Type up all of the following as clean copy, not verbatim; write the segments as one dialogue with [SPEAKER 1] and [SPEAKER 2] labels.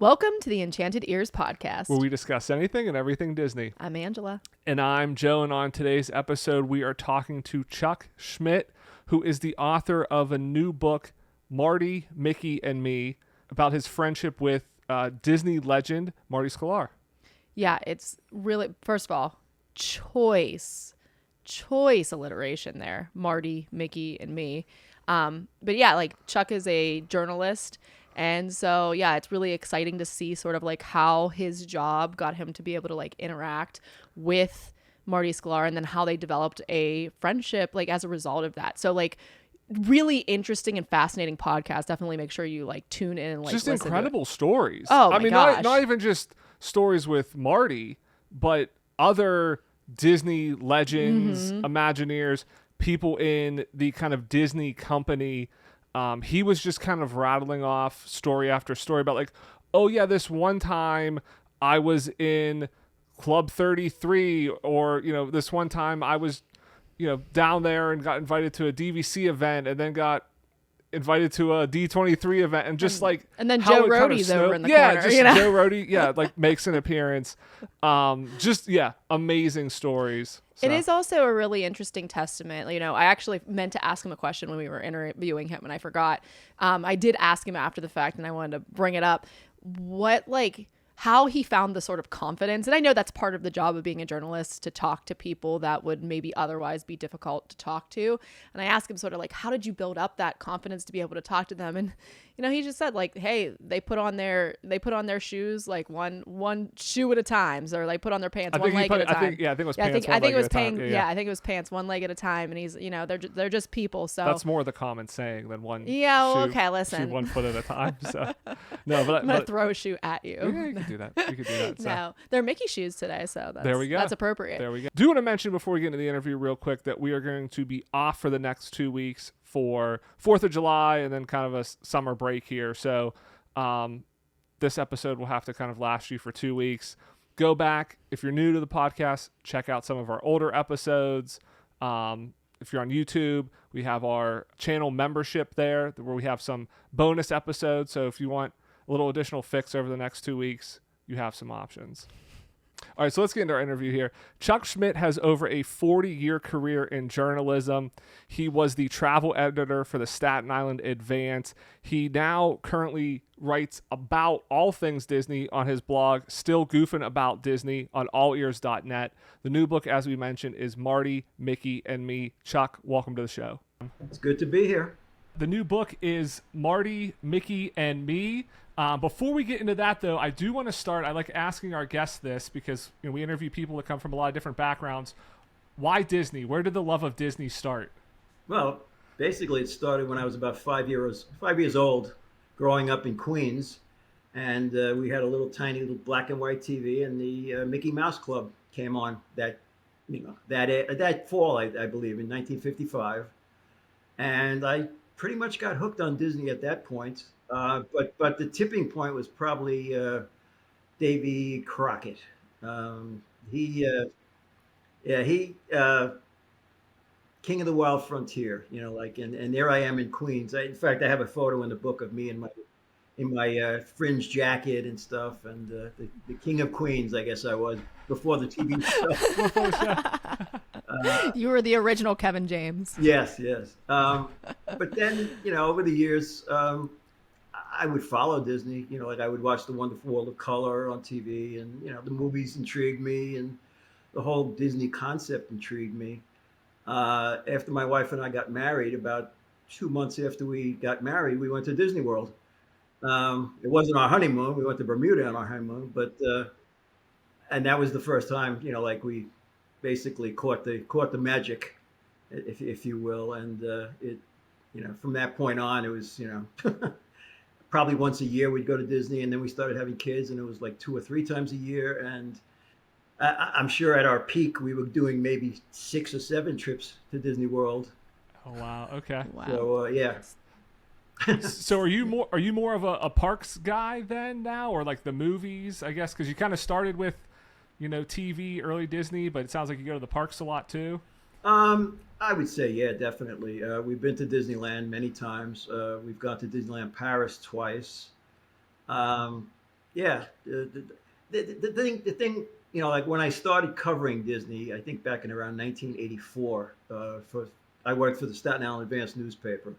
[SPEAKER 1] Welcome to the Enchanted Ears podcast,
[SPEAKER 2] where we discuss anything and everything Disney.
[SPEAKER 1] I'm Angela.
[SPEAKER 2] And I'm Joe, and on today's episode, we are talking to Chuck Schmidt, who is the author of a new book, Marty, Mickey, and Me, about his friendship with Disney legend Marty Sklar.
[SPEAKER 1] Yeah, it's really, first of all, choice alliteration there, Marty, Mickey, and Me. But yeah, like Chuck is a journalist. And so, yeah, it's really exciting to see sort of like how his job got him to be able to like interact with Marty Sklar and then how they developed a friendship like as a result of that. So like really interesting and fascinating podcast. Definitely make sure you like tune in and like
[SPEAKER 2] just
[SPEAKER 1] listen
[SPEAKER 2] incredible stories.
[SPEAKER 1] Oh,
[SPEAKER 2] I
[SPEAKER 1] my
[SPEAKER 2] mean,
[SPEAKER 1] gosh.
[SPEAKER 2] Not even just stories with Marty, but other Disney legends, Imagineers, people in the kind of Disney company. He was just kind of rattling off story after story about like, oh yeah, this one time I was in Club 33, or, you know, this one time I was, you know, down there and got invited to a DVC event and then got invited to a D23 event and just
[SPEAKER 1] and then Joe Rohde's over in the corner.
[SPEAKER 2] Just
[SPEAKER 1] you know?
[SPEAKER 2] Joe Rohde, like makes an appearance. Amazing stories. So.
[SPEAKER 1] It is also a really interesting testament. You know, I actually meant to ask him a question when we were interviewing him and I forgot. I did ask him after the fact and I wanted to bring it up. How he found the sort of confidence. And I know that's part of the job of being a journalist, to talk to people that would maybe otherwise be difficult to talk to. And I asked him sort of like, how did you build up that confidence to be able to talk to them? And, you know, he just said like, hey, they put on their shoes like one shoe at a time, or like put on their pants one leg at a time.
[SPEAKER 2] I think it was pants.
[SPEAKER 1] I think it was pants one leg at a time. And he's, you know, they're just people. So
[SPEAKER 2] that's more the common saying than one.
[SPEAKER 1] Yeah. Well, okay. Listen,
[SPEAKER 2] shoe 1 foot at a time. So no, but
[SPEAKER 1] I'm gonna throw a shoe at you.
[SPEAKER 2] Yeah, you could do that. You could do that. So.
[SPEAKER 1] No, they're Mickey shoes today, so
[SPEAKER 2] there we go.
[SPEAKER 1] That's appropriate.
[SPEAKER 2] There we go. Do want to mention before we get into the interview real quick that we are going to be off for the next 2 weeks for 4th of July and then kind of a summer break here. So this episode will have to kind of last you for 2 weeks. Go back. If you're new to the podcast, check out some of our older episodes. If you're on YouTube, we have our channel membership there where we have some bonus episodes. So if you want a little additional fix over the next 2 weeks, you have some options. All right, so let's get into our interview here. Chuck Schmidt has over a 40-year career in journalism. He was the travel editor for the Staten Island Advance. He now currently writes about all things Disney on his blog, Still Goofing About Disney, on allears.net. The new book, as we mentioned, is Marty, Mickey, and Me. Chuck, welcome to the show.
[SPEAKER 3] It's good to be here.
[SPEAKER 2] The new book is Marty, Mickey, and Me. Before we get into that, though, I do want to start. I like asking our guests this because, you know, we interview people that come from a lot of different backgrounds. Why Disney? Where did the love of Disney start?
[SPEAKER 3] Well, basically, it started when I was about 5 years old, growing up in Queens, and we had a little tiny little black and white TV, and the Mickey Mouse Club came on that fall, I believe, in 1955, and I pretty much got hooked on Disney at that point. But the tipping point was probably Davy Crockett. King of the Wild Frontier. You know, like and there I am in Queens. In fact, I have a photo in the book of me in my fringe jacket and stuff, and the King of Queens, I guess I was before the TV show.
[SPEAKER 1] You were the original Kevin James.
[SPEAKER 3] Yes. But then, you know, over the years, I would follow Disney. You know, like I would watch The Wonderful World of Color on TV, and you know, the movies intrigued me, and the whole Disney concept intrigued me. After my wife and I got married, about 2 months after we got married, we went to Disney World. It wasn't our honeymoon. We went to Bermuda on our honeymoon, but and that was the first time, you know, like we basically caught the magic, if you will. And it, you know, from that point on, it was, you know, probably once a year we'd go to Disney, and then we started having kids, and it was like 2 or 3 times a year. And I'm sure at our peak we were doing maybe 6 or 7 trips to Disney World.
[SPEAKER 2] Oh wow! Okay.
[SPEAKER 1] Wow.
[SPEAKER 3] So yeah.
[SPEAKER 2] So are you more of a parks guy then now, or like the movies? I guess because you kind of started with, you know, TV, early Disney, but it sounds like you go to the parks a lot too.
[SPEAKER 3] I would say, yeah, definitely. We've been to Disneyland many times. We've gone to Disneyland Paris twice. Yeah, yeah. The thing, like when I started covering Disney, I think back in around 1984, I worked for the Staten Island Advance newspaper.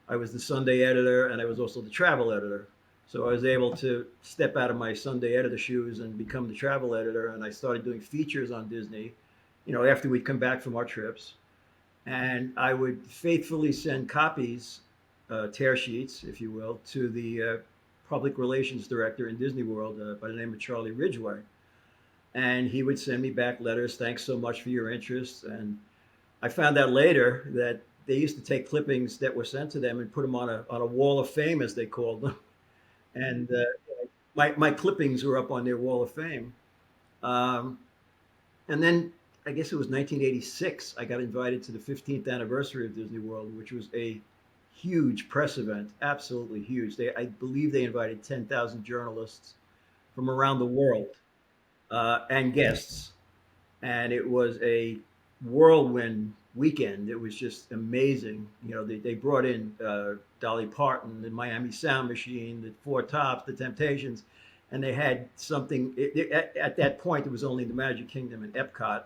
[SPEAKER 3] I was the Sunday editor, and I was also the travel editor. So I was able to step out of my Sunday editor shoes and become the travel editor, and I started doing features on Disney, after we'd come back from our trips. And I would faithfully send copies, tear sheets, if you will, to the public relations director in Disney World by the name of Charlie Ridgway. And he would send me back letters, thanks so much for your interest. And I found out later that they used to take clippings that were sent to them and put them on a wall of fame, as they called them. And my clippings were up on their wall of fame. Um, and then I guess it was 1986, I got invited to the 15th anniversary of Disney World, which was a huge press event, absolutely huge. I believe they invited 10,000 journalists from around the world and guests. And it was a whirlwind weekend. It was just amazing. They brought in Dolly Parton, the Miami Sound Machine, the Four Tops, the Temptations, and they had something. At that point, it was only the Magic Kingdom and Epcot.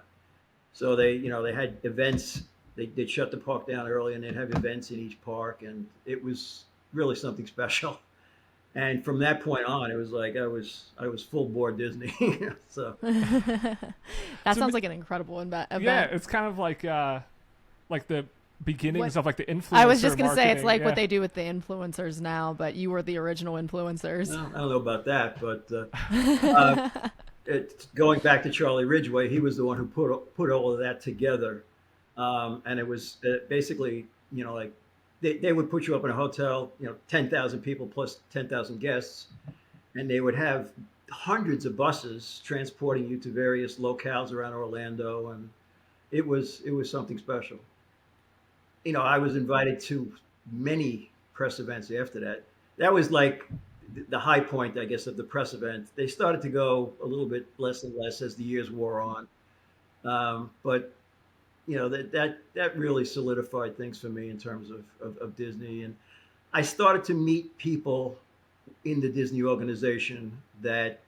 [SPEAKER 3] So they had events. They'd shut the park down early, and they'd have events in each park, and it was really something special. And from that point on, it was like I was full bore Disney. So
[SPEAKER 1] that sounds like an incredible event.
[SPEAKER 2] Yeah, it's kind of like the beginnings of like the influencer.
[SPEAKER 1] I was just gonna say
[SPEAKER 2] marketing.
[SPEAKER 1] it's like what they do with the influencers now, but you were the original influencers.
[SPEAKER 3] Well, I don't know about that, but going back to Charlie Ridgway, he was the one who put all of that together, and it was basically like they would put you up in a hotel, 10,000 people plus 10,000 guests, and they would have hundreds of buses transporting you to various locales around Orlando, and it was something special. I was invited to many press events after that. That was like the high point, I guess, of the press event. They started to go a little bit less and less as the years wore on, but that really solidified things for me in terms of Disney. And I started to meet people in the Disney organization that,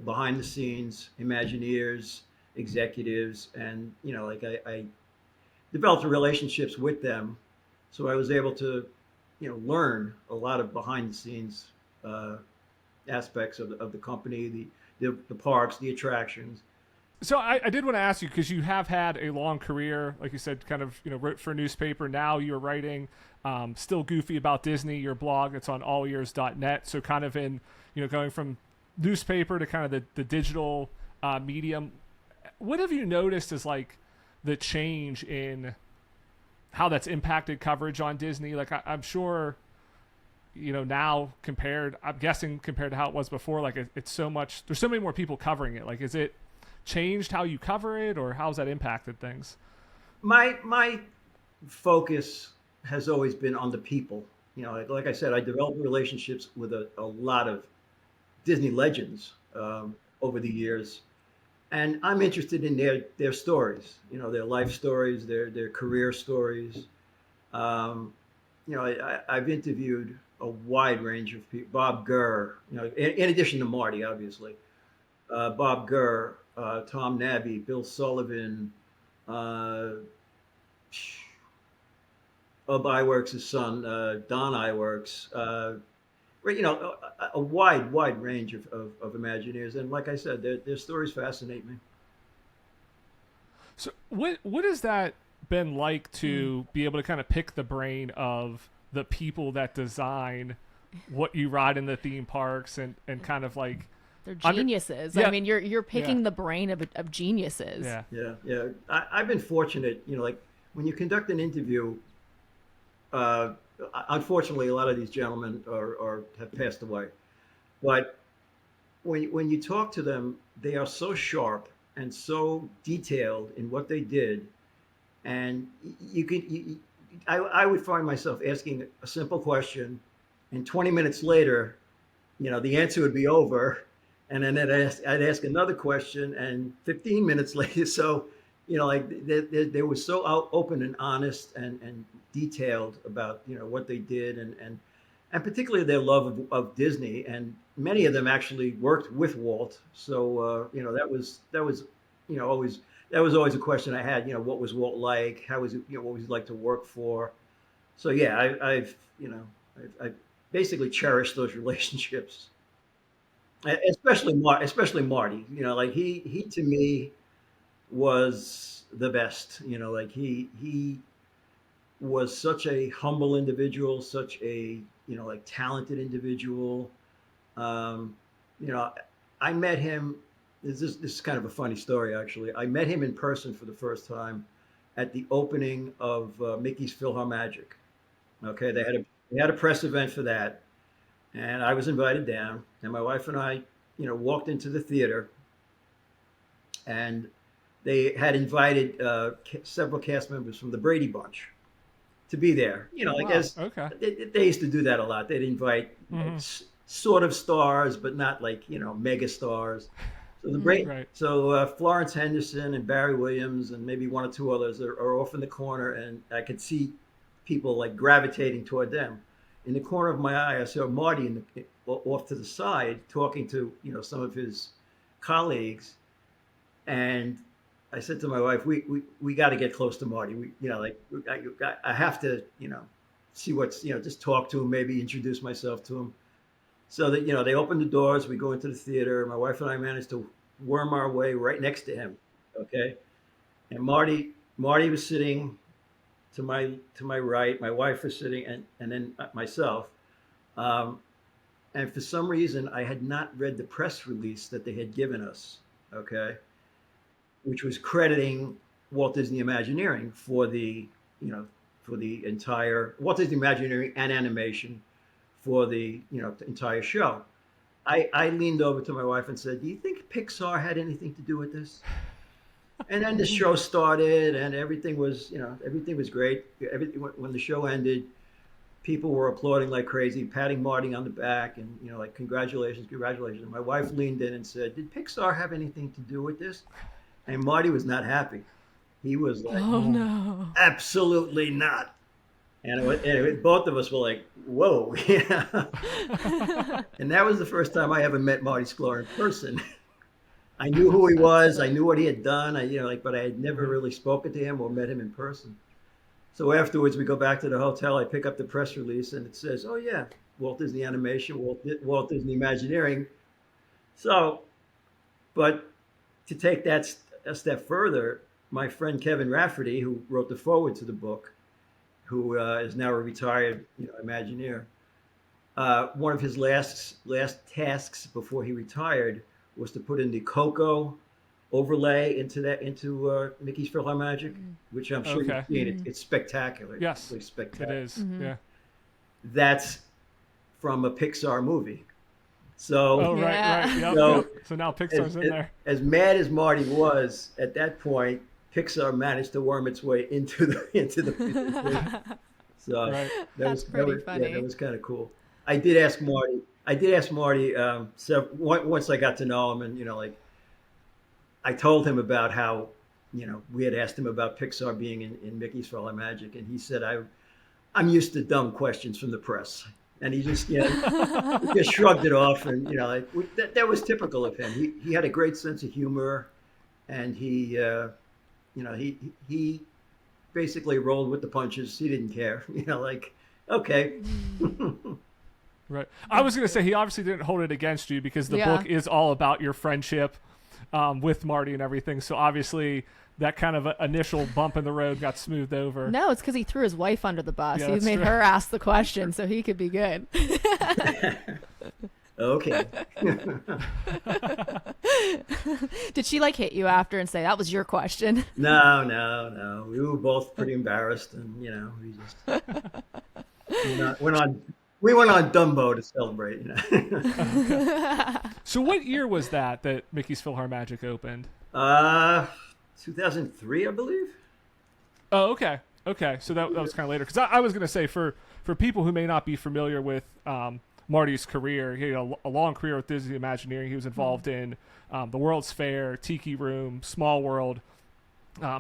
[SPEAKER 3] behind the scenes, Imagineers, executives, and, like I developed relationships with them. So I was able to, learn a lot of behind the scenes aspects of the company, the parks, the attractions.
[SPEAKER 2] So I did want to ask you, because you have had a long career, like you said, kind of, wrote for a newspaper. Now you're writing Still Goofy About Disney, your blog. It's on allears.net. So kind of in, going from newspaper to kind of the digital medium. What have you noticed as like the change in how that's impacted coverage on Disney? Like I'm sure, now I'm guessing compared to how it was before, like it's so much, there's so many more people covering it. Like, is it changed how you cover it, or how's that impacted things?
[SPEAKER 3] My focus has always been on the people. Like I said, I developed relationships with a lot of Disney legends over the years, and I'm interested in their stories. Their life stories, their career stories. I've interviewed a wide range of people. Bob Gurr, in addition to Marty, obviously. Bob Gurr, Tom Nabby, Bill Sullivan, Ub Iwerks' son, Don Iwerks, a wide range of Imagineers. And like I said, their stories fascinate me.
[SPEAKER 2] So what has that been like to be able to kind of pick the brain of the people that design what you ride in the theme parks and kind of like,
[SPEAKER 1] they're geniuses. I mean, you're picking the brain of geniuses.
[SPEAKER 3] Yeah. I've been fortunate. Like when you conduct an interview, unfortunately, a lot of these gentlemen have passed away. But when you talk to them, they are so sharp and so detailed in what they did, and I would find myself asking a simple question, and 20 minutes later, the answer would be over. And then I'd ask another question, and 15 minutes later, so like they were so open and honest and detailed about what they did, and particularly their love of Disney. And many of them actually worked with Walt. So that was always that was always a question I had. What was Walt like? How was it? What was he like to work for? So yeah, I've I've basically cherished those relationships, especially Marty. Like he to me was the best. Like he was such a humble individual, such a like talented individual. Um, you know, I met him. This is kind of a funny story, actually. I met him in person for the first time at the opening of Mickey's PhilharMagic. Okay, they had a press event for that, and I was invited down. And my wife and I, walked into the theater, and they had invited several cast members from the Brady Bunch to be there. Like
[SPEAKER 1] Wow.
[SPEAKER 3] as
[SPEAKER 2] Okay.
[SPEAKER 3] they used to do that a lot. They'd invite
[SPEAKER 2] Hmm.
[SPEAKER 3] sort of stars, but not like mega stars. So the great,
[SPEAKER 2] Right.
[SPEAKER 3] so Florence Henderson and Barry Williams and maybe one or two others are off in the corner, and I could see people like gravitating toward them. In the corner of my eye, I saw Marty off to the side talking to some of his colleagues, and I said to my wife, "We got to get close to Marty. I have to see what's just talk to him, maybe introduce myself to him." So that they open the doors, we go into the theater. My wife and I managed to worm our way right next to him. Okay, and Marty was sitting to my right. My wife was sitting, and then myself. Um, and for some reason, I had not read the press release that they had given us. Okay, which was crediting Walt Disney Imagineering for the entire Walt Disney Imagineering and animation for the entire show. I leaned over to my wife and said, "Do you think Pixar had anything to do with this?" And then the show started, and everything was great. Everything when the show ended, people were applauding like crazy, patting Marty on the back, and like congratulations, congratulations. And my wife leaned in and said, "Did Pixar have anything to do with this?" And Marty was not happy. He was like,
[SPEAKER 1] Oh no.
[SPEAKER 3] "Absolutely not." Both of us were like, "Whoa!" Yeah. And that was the first time I ever met Marty Sklar in person. I knew who he was. I knew what he had done. But I had never really spoken to him or met him in person. So afterwards, we go back to the hotel. I pick up the press release, and it says, "Oh yeah, Walt Disney Animation, Walt Disney Imagineering." So, but to take that a step further, my friend Kevin Rafferty, who wrote the foreword to the book, who is now a retired Imagineer, one of his last tasks before he retired was to put in the Coco overlay into Mickey's PhilharMagic, which I'm sure
[SPEAKER 2] Okay.
[SPEAKER 3] you've seen. It's spectacular.
[SPEAKER 2] Yes,
[SPEAKER 3] It's
[SPEAKER 2] it
[SPEAKER 3] spectacular.
[SPEAKER 2] is. Yeah.
[SPEAKER 3] That's from a Pixar movie.
[SPEAKER 2] Oh,
[SPEAKER 3] So,
[SPEAKER 2] right,
[SPEAKER 1] Yeah.
[SPEAKER 2] right. Yep,
[SPEAKER 3] so
[SPEAKER 2] yep. So now Pixar's in there.
[SPEAKER 3] as mad as Marty was at that point, Pixar managed to worm its way into the so
[SPEAKER 2] Right.
[SPEAKER 1] That's pretty
[SPEAKER 3] yeah,
[SPEAKER 1] funny.
[SPEAKER 3] that was kind of cool. I did ask Marty. So once I got to know him, and like I told him about how we had asked him about Pixar being in Mickey's PhilharMagic, and he said, I'm used to dumb questions from the press." And he just, he just shrugged it off, and that was typical of him. He had a great sense of humor, and he basically rolled with the punches. He didn't care, like okay.
[SPEAKER 2] Right. I was going to say he obviously didn't hold it against you because the
[SPEAKER 1] Yeah.
[SPEAKER 2] book is all about your friendship with Marty and everything. So obviously that kind of initial bump in the road got smoothed over.
[SPEAKER 1] No, it's because he threw his wife under the bus.
[SPEAKER 2] Yeah,
[SPEAKER 1] He
[SPEAKER 2] that's
[SPEAKER 1] made
[SPEAKER 2] true.
[SPEAKER 1] her ask the question so he could be good.
[SPEAKER 3] Okay.
[SPEAKER 1] Did she like hit you after and say that was your question?
[SPEAKER 3] No. We were both pretty embarrassed, and we just went on Dumbo to celebrate.
[SPEAKER 2] So what year was that Mickey's PhilharMagic opened?
[SPEAKER 3] 2003, I believe.
[SPEAKER 2] Oh, okay. Okay. So that was kind of later. Because I was going to say for people who may not be familiar with Marty's career, he had a long career with Disney Imagineering. He was involved in the World's Fair, Tiki Room, Small World,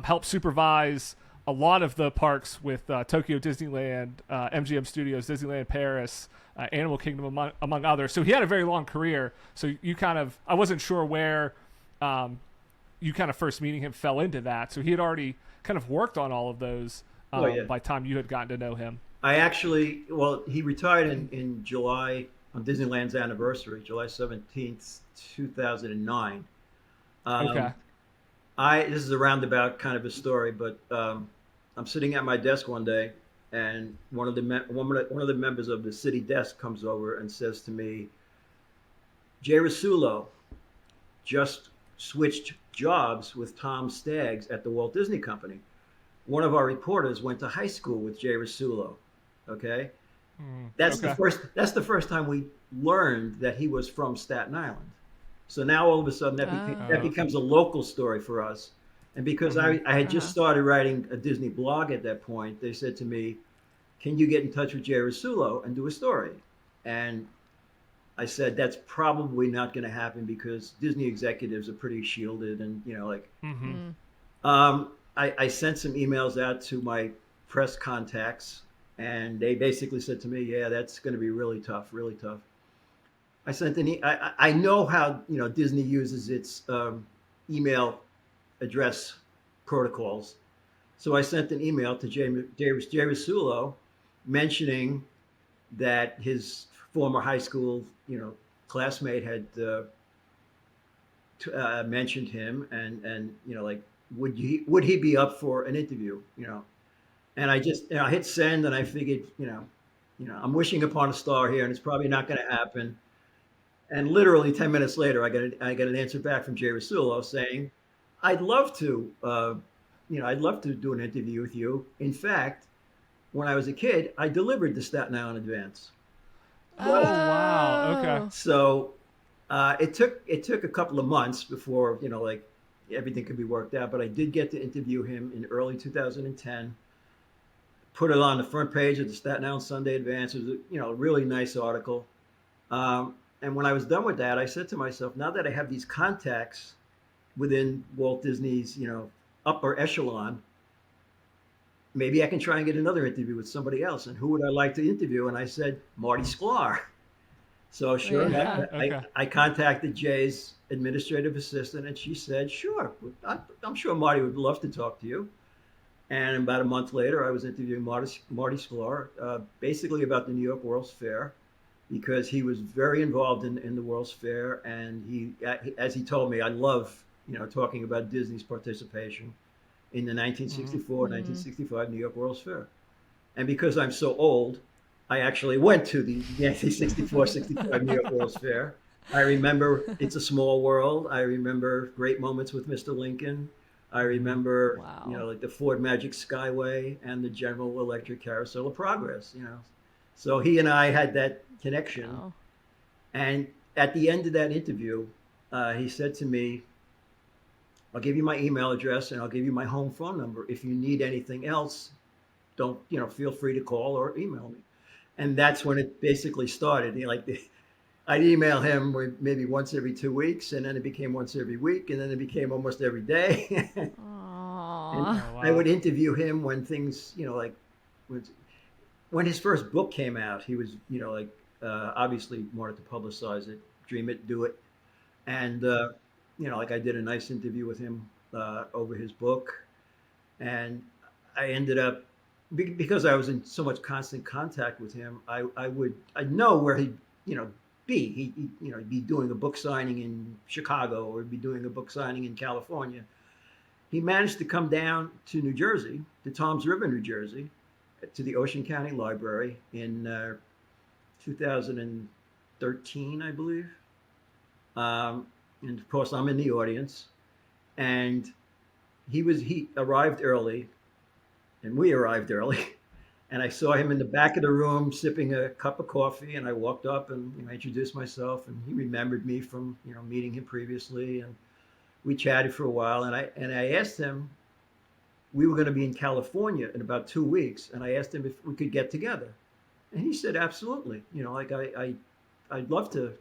[SPEAKER 2] helped supervise a lot of the parks with Tokyo Disneyland, MGM Studios, Disneyland Paris, Animal Kingdom, among others. So he had a very long career. So you kind of, I wasn't sure where you kind of first meeting him fell into that. So he had already kind of worked on all of those by the time you had gotten to know him.
[SPEAKER 3] I actually, well, he retired in July on Disneyland's anniversary, July 17th, 2009.
[SPEAKER 2] Okay.
[SPEAKER 3] This is a roundabout kind of a story, but I'm sitting at my desk one day, and one of the members of the city desk comes over and says to me, "Jay Rasulo just switched jobs with Tom Staggs at the Walt Disney Company. One of our reporters went to high school with Jay Rasulo." Okay, that's the first time we learned that he was from Staten Island. So now all of a sudden that becomes a local story for us. And because I had just started writing a Disney blog at that point, they said to me, "Can you get in touch with Jay Rasulo and do a story?" And I said, "That's probably not going to happen because Disney executives are pretty shielded." And, I sent some emails out to my press contacts, and they basically said to me, "Yeah, that's going to be really tough, really tough." I sent I know how Disney uses its email address protocols, so I sent an email to Jay Rasulo mentioning that his former high school classmate had mentioned him, and would he be up for an interview? And I just I hit send, and I figured I'm wishing upon a star here, and it's probably not going to happen. And literally 10 minutes later, I get an answer back from Jay Rasulo saying, "I'd love to, I'd love to do an interview with you. In fact, when I was a kid, I delivered the Staten Island Advance."
[SPEAKER 2] Oh, wow. Okay.
[SPEAKER 3] So it took a couple of months before everything could be worked out, but I did get to interview him in early 2010. Put it on the front page of the Staten Island Sunday Advance. It was a really nice article. And when I was done with that, I said to myself, now that I have these contacts within Walt Disney's, upper echelon, maybe I can try and get another interview with somebody else. And who would I like to interview? And I said, Marty Sklar. So sure enough, I contacted Jay's administrative assistant, and she said, "Sure, I'm sure Marty would love to talk to you." And about a month later, I was interviewing Marty Sklar, basically about the New York World's Fair, because he was very involved in the World's Fair, and he, as he told me, I love talking about Disney's participation in the 1964-1965 New York World's Fair. And because I'm so old, I actually went to the 1964-65 New York World's Fair. I remember It's a Small World. I remember Great Moments with Mr. Lincoln. I remember, like the Ford Magic Skyway and the General Electric Carousel of Progress. So he and I had that connection. Wow. And at the end of that interview, he said to me, "I'll give you my email address and I'll give you my home phone number. If you need anything else, don't feel free to call or email me." And that's when it basically started. I'd email him maybe once every 2 weeks, and then it became once every week, and then it became almost every day. And I would interview him when things, when his first book came out. He was, obviously wanted to publicize it, dream it, do it. And, I did a nice interview with him over his book. And I ended up, because I was in so much constant contact with him, I'd know where he'd, be. He'd be doing a book signing in Chicago, or he'd be doing a book signing in California. He managed to come down to New Jersey, to Toms River, New Jersey, to the Ocean County Library in 2013, I believe. And of course, I'm in the audience. And he arrived early, and we arrived early. And I saw him in the back of the room sipping a cup of coffee, and I walked up and I introduced myself, and he remembered me from meeting him previously, and we chatted for a while. And I asked him, we were going to be in California in about 2 weeks, and I asked him if we could get together, and he said absolutely. I'd love to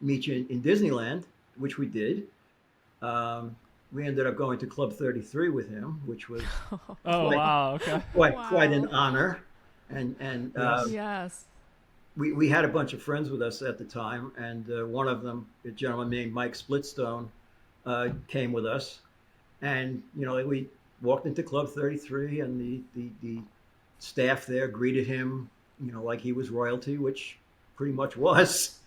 [SPEAKER 3] meet you in Disneyland, which we did. we ended up going to Club 33 with him, which was
[SPEAKER 2] Oh
[SPEAKER 3] quite,
[SPEAKER 2] wow, okay.
[SPEAKER 3] quite an
[SPEAKER 1] Wow.
[SPEAKER 3] honor. And
[SPEAKER 2] Yes.
[SPEAKER 1] Yes.
[SPEAKER 3] we had a bunch of friends with us at the time, and one of them, a gentleman named Mike Splitstone, came with us, and like, we walked into Club 33, and the staff there greeted him, like he was royalty, which pretty much was.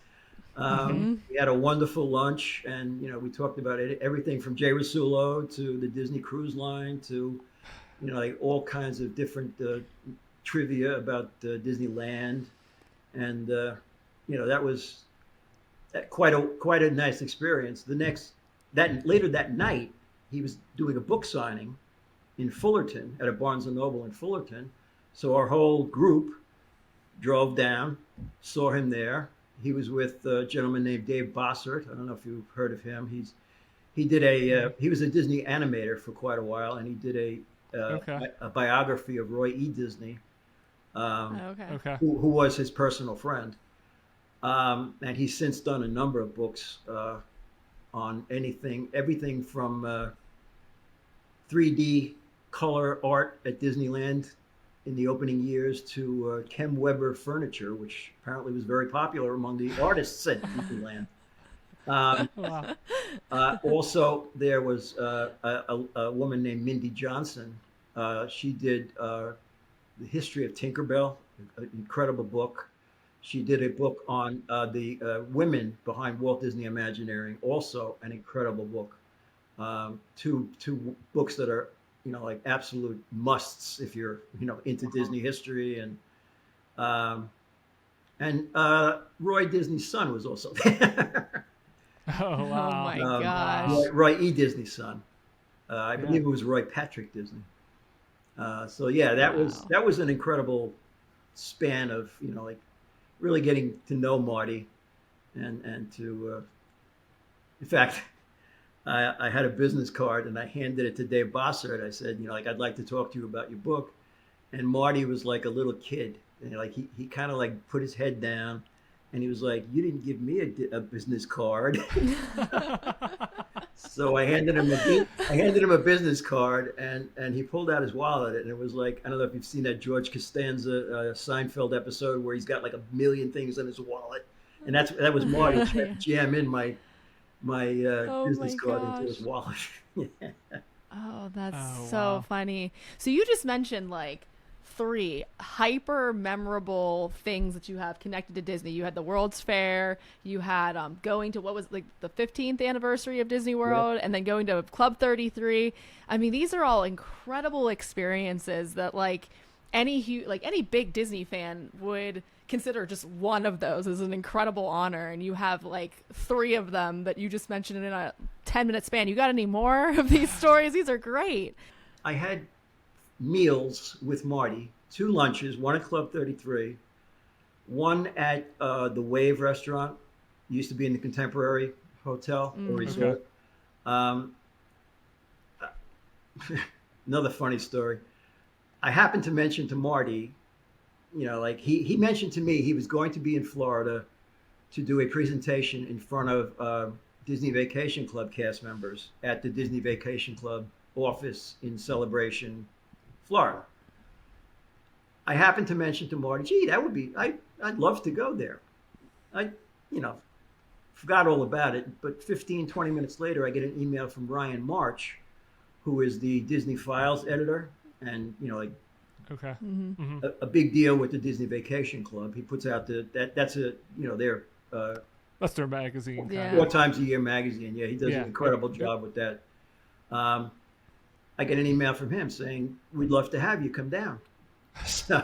[SPEAKER 1] Mm-hmm.
[SPEAKER 3] We had a wonderful lunch, and we talked about everything from Jay Rasulo to the Disney Cruise Line to like all kinds of different trivia about Disneyland, and that was quite a nice experience. Later that night, he was doing a book signing in Fullerton at a Barnes and Noble in Fullerton. So our whole group drove down, saw him there. He was with a gentleman named Dave Bossert. I don't know if you've heard of him. He was a Disney animator for quite a while, and he did
[SPEAKER 2] Okay.
[SPEAKER 3] a biography of Roy E. Disney,
[SPEAKER 1] Okay.
[SPEAKER 2] Okay.
[SPEAKER 3] who was his personal friend. And he's since done a number of books on everything from 3D color art at Disneyland in the opening years to Kem Weber furniture, which apparently was very popular among the artists at Disneyland. Um,
[SPEAKER 2] Wow.
[SPEAKER 3] Also, there was a woman named Mindy Johnson. She did the history of Tinkerbell, an incredible book. She did a book on the women behind Walt Disney Imagineering, also an incredible book. Two books that are like absolute musts if you're into Disney history, and Roy Disney's son was also there.
[SPEAKER 2] Oh wow.
[SPEAKER 1] Oh my
[SPEAKER 3] Um,
[SPEAKER 1] gosh.
[SPEAKER 3] Roy E. Disney's son. I
[SPEAKER 2] Yeah.
[SPEAKER 3] believe it was Roy Patrick Disney. So yeah,
[SPEAKER 1] Wow.
[SPEAKER 3] that was an incredible span of like really getting to know Marty, and to in fact, I had a business card and I handed it to Dave Bossert. I said, like, I'd like to talk to you about your book. And Marty was like a little kid, and like he kind of like put his head down, and he was like, "You didn't give me a business card." So I handed him a business card, and he pulled out his wallet, and it was like, I don't know if you've seen that George Costanza Seinfeld episode where he's got like a million things in his wallet, and that was Marty trying to jam in my
[SPEAKER 1] Oh
[SPEAKER 3] business
[SPEAKER 1] my
[SPEAKER 3] card into his
[SPEAKER 1] gosh.
[SPEAKER 3] wallet.
[SPEAKER 1] Oh, that's
[SPEAKER 2] Oh
[SPEAKER 1] so
[SPEAKER 2] wow.
[SPEAKER 1] funny. So you just mentioned like three hyper memorable things that you have connected to Disney. You had the World's Fair, you had going to what was like the 15th anniversary of Disney
[SPEAKER 3] Yeah.
[SPEAKER 1] World, and then going to Club 33. I mean, these are all incredible experiences that like any big Disney fan would consider just one of those as an incredible honor, and you have like three of them that you just mentioned in a 10-minute span. You got any more of these stories? These are great.
[SPEAKER 3] I had meals with Marty, two lunches, one at Club 33, one at the Wave restaurant, used to be in the Contemporary Hotel or
[SPEAKER 1] Mm-hmm.
[SPEAKER 2] Okay.
[SPEAKER 3] Resort. Um, Another funny story. I happened to mention to Marty, like he mentioned to me he was going to be in Florida to do a presentation in front of Disney Vacation Club cast members at the Disney Vacation Club office in Celebration, Florida. I happened to mention to Marty, gee, I'd love to go there. I, you know, forgot all about it, but 15, 20 minutes later, I get an email from Ryan March, who is the Disney Files editor, and like
[SPEAKER 2] Okay.
[SPEAKER 1] Mm-hmm.
[SPEAKER 2] Hmm.
[SPEAKER 3] a big deal with the Disney Vacation Club. He puts out that's a their
[SPEAKER 2] That's their magazine.
[SPEAKER 1] Yeah.
[SPEAKER 2] Kind
[SPEAKER 3] four
[SPEAKER 2] of.
[SPEAKER 3] times a year magazine. Yeah, he does
[SPEAKER 2] Yeah.
[SPEAKER 3] an incredible
[SPEAKER 2] Yep.
[SPEAKER 3] job with that. Um, I get an email from him saying, "We'd love to have you come down." So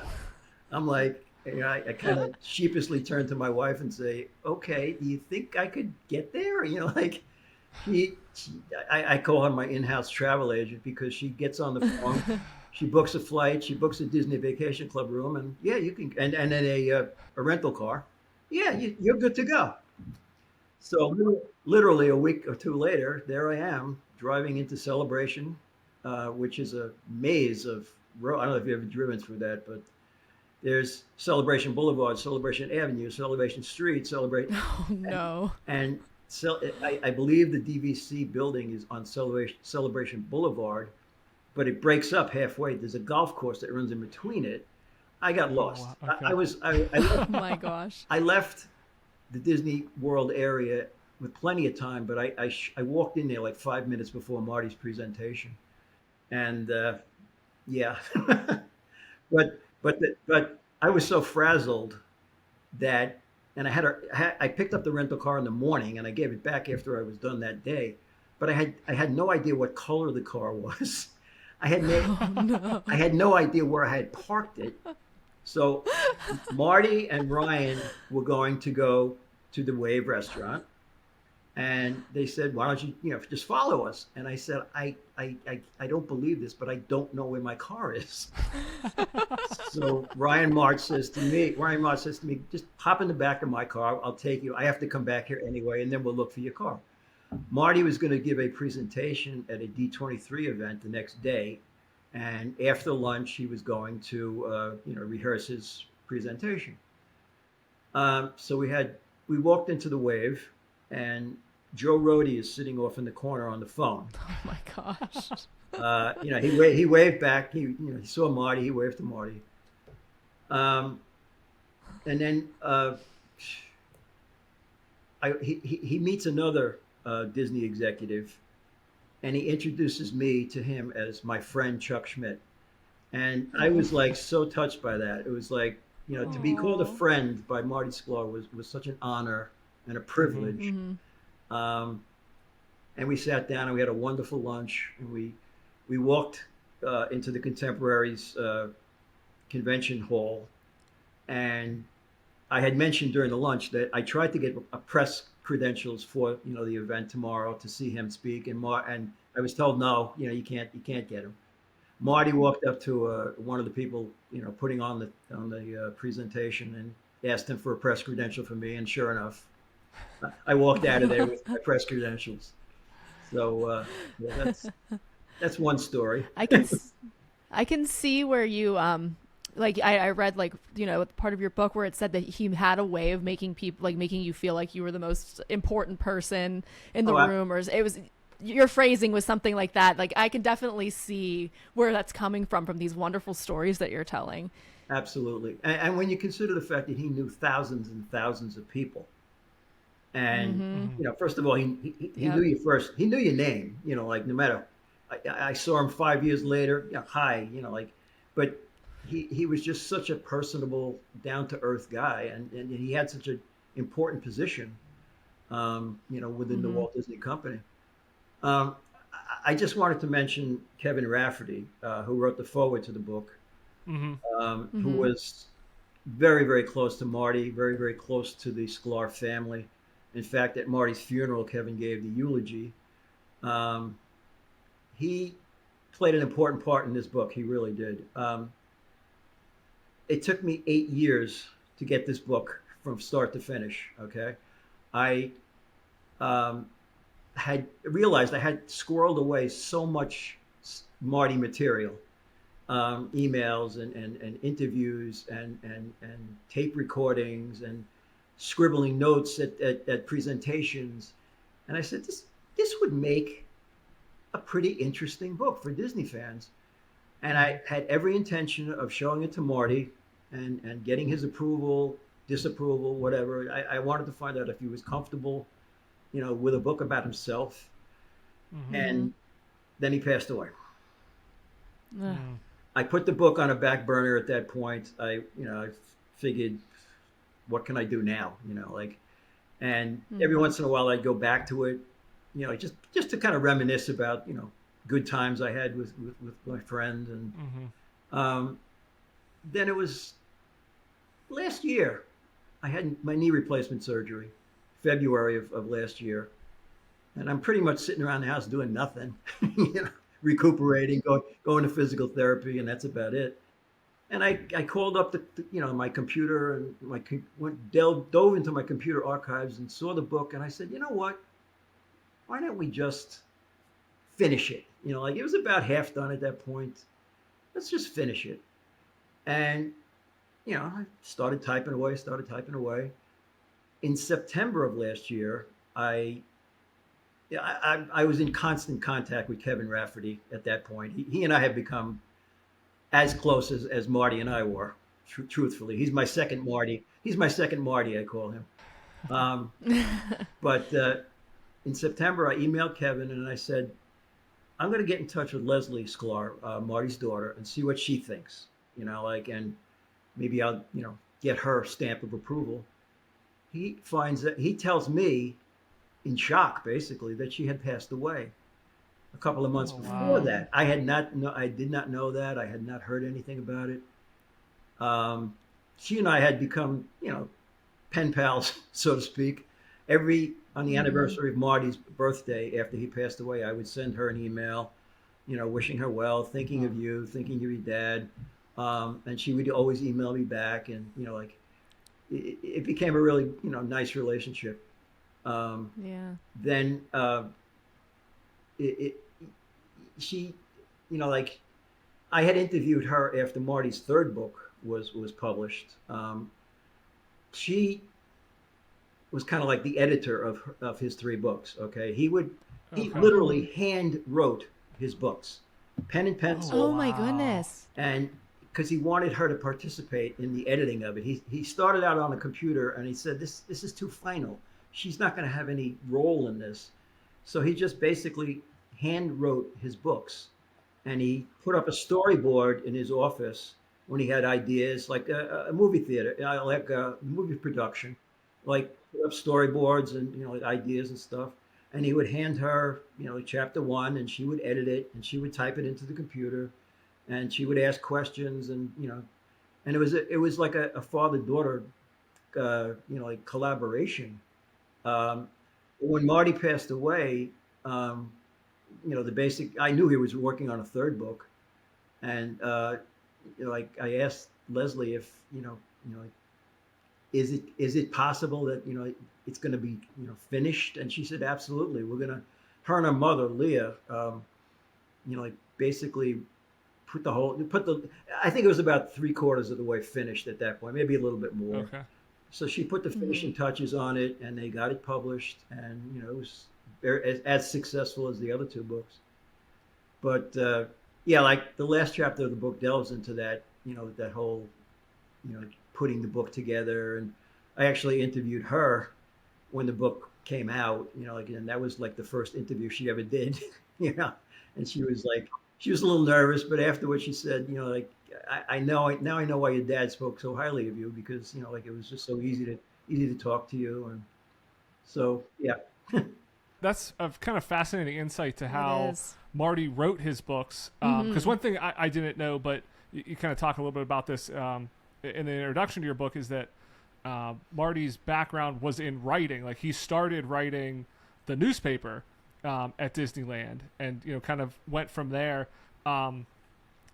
[SPEAKER 3] I'm like, I kind of sheepishly turn to my wife and say, "Okay, do you think I could get there?" Like I call her my in-house travel agent because she gets on the phone, she books a flight, she books a Disney Vacation Club room, and yeah, you can, and then a rental car. Yeah, you're good to go. So literally a week or two later, there I am driving into Celebration, which is a maze of road. I don't know if you've ever driven through that, but there's Celebration Boulevard, Celebration Avenue, Celebration Street, Celebrate,
[SPEAKER 1] Oh no.
[SPEAKER 3] and I believe the DVC building is on Celebration Boulevard, but it breaks up halfway. There's a golf course that runs in between it. I got lost.
[SPEAKER 2] wow. Okay.
[SPEAKER 1] Oh my gosh.
[SPEAKER 3] I left the Disney World area with plenty of time, but I walked in there like 5 minutes before Marty's presentation, and yeah, but I was so frazzled that, and I picked up the rental car in the morning and I gave it back after I was done that day, but I had no idea what color the car was. I had no idea where I had parked it. So Marty and Ryan were going to go to the Wave restaurant, and they said, "Why don't you just follow us?" And I said, I don't believe this, but I don't know where my car is." So Ryan March says to me, "Just hop in the back of my car. I'll take you. I have to come back here anyway, and then we'll look for your car." Marty was going to give a presentation at a D23 event the next day, and after lunch he was going to rehearse his presentation. So we walked into the Wave, and Joe Rohde is sitting off in the corner on the phone.
[SPEAKER 1] Oh my gosh.
[SPEAKER 3] He waved back. He saw Marty. He waved to Marty. And then he meets another Disney executive, and he introduces me to him as my friend Chuck Schmidt. And I was like so touched by that. It was like, to be called a friend by Marty Sklar was such an honor and a privilege.
[SPEAKER 1] Mm-hmm.
[SPEAKER 3] And we sat down and we had a wonderful lunch, and we walked into the Contemporaries convention hall. And I had mentioned during the lunch that I tried to get a press credentials for the event tomorrow to see him speak, and I was told no, you can't get him. Marty walked up to one of the people putting on the presentation and asked him for a press credential for me, and sure enough, I walked out of there with my press credentials. So yeah, that's one story.
[SPEAKER 1] I can see where you I read part of your book where it said that he had a way of making you feel like you were the most important person in the room, or it was your phrasing was something like that. Like, I can definitely see where that's coming from these wonderful stories that you're telling.
[SPEAKER 3] Absolutely. And when you consider the fact that he knew thousands and thousands of people, and first of all, he knew you first. He knew your name. Like, no matter. I saw him 5 years later. Hi. But he was just such a personable, down to earth guy, and he had such an important position, within the Walt Disney Company. I just wanted to mention Kevin Rafferty, who wrote the foreword to the book, who was very, very close to Marty, very, very close to the Sklar family. In fact, at Marty's funeral, Kevin gave the eulogy. He played an important part in this book. He really did. It took me 8 years to get this book from start to finish. Okay. I had realized I had squirreled away so much Marty material, emails and interviews and tape recordings and scribbling notes at presentations. And I said, this would make a pretty interesting book for Disney fans. And I had every intention of showing it to Marty and getting his approval, disapproval, whatever. I wanted to find out if he was comfortable, with a book about himself. And then he passed away. I put the book on a back burner at that point. I figured, what can I do now? And every once in a while I'd go back to it, just to kind of reminisce about, good times I had with my friend. And then it was last year, I had my knee replacement surgery, February of last year. And I'm pretty much sitting around the house doing nothing, recuperating, going to physical therapy, and that's about it. And I called up my computer and dove into my computer archives and saw the book, and I said, you know what? Why don't we just finish it? It was about half done at that point. Let's just finish it. And I started typing away. In September of last year, I yeah, I was in constant contact with Kevin Rafferty at that point. He and I have become as close as Marty and I were. Truthfully, he's my second Marty. He's my second Marty, I call him. Um, but in September, I emailed Kevin and I said, I'm going to get in touch with Leslie Sklar, Marty's daughter, and see what she thinks. And maybe I'll, get her stamp of approval. He tells me in shock, basically, that she had passed away a couple of months before that. I did not know that. I had not heard anything about it. She and I had become, pen pals, so to speak. On the anniversary of Marty's birthday, after he passed away, I would send her an email, wishing her well, thinking of you, thinking of your dad. And she would always email me back. And, it became a really, nice relationship.
[SPEAKER 1] Yeah.
[SPEAKER 3] Then she, I had interviewed her after Marty's third book was published. She was kind of like the editor of his three books. Okay, he literally hand wrote his books, pen and pencil.
[SPEAKER 1] Oh my goodness!
[SPEAKER 3] And because he wanted her to participate in the editing of it, he started out on a computer and he said, "This is too final. She's not going to have any role in this." So he just basically hand wrote his books, and he put up a storyboard in his office when he had ideas, like a movie theater, like a movie production, like put up storyboards and like ideas and stuff. And he would hand her, chapter one, and she would edit it, and she would type it into the computer, and she would ask questions, and and it was like a father-daughter, like collaboration. When Marty passed away, I knew he was working on a third book, and like I asked Leslie if like, is it possible that it's going to be finished? And she said absolutely. Her and her mother Leah, like basically I think it was about 3/4 of the way finished at that point, maybe a little bit more.
[SPEAKER 2] Okay.
[SPEAKER 3] So she put the finishing touches on it, and they got it published, and it was as successful as the other two books. But yeah, like the last chapter of the book delves into that, that whole, putting the book together. And I actually interviewed her when the book came out, and that was like the first interview she ever did, and she was a little nervous, but afterwards she said, like, I know why your dad spoke so highly of you, because, like, it was just so easy to talk to you. And so, yeah.
[SPEAKER 2] That's a kind of fascinating insight to how Marty wrote his books. Because one thing I didn't know, but you kind of talk a little bit about this in the introduction to your book, is that Marty's background was in writing. Like, he started writing the newspaper at Disneyland, and kind of went from there.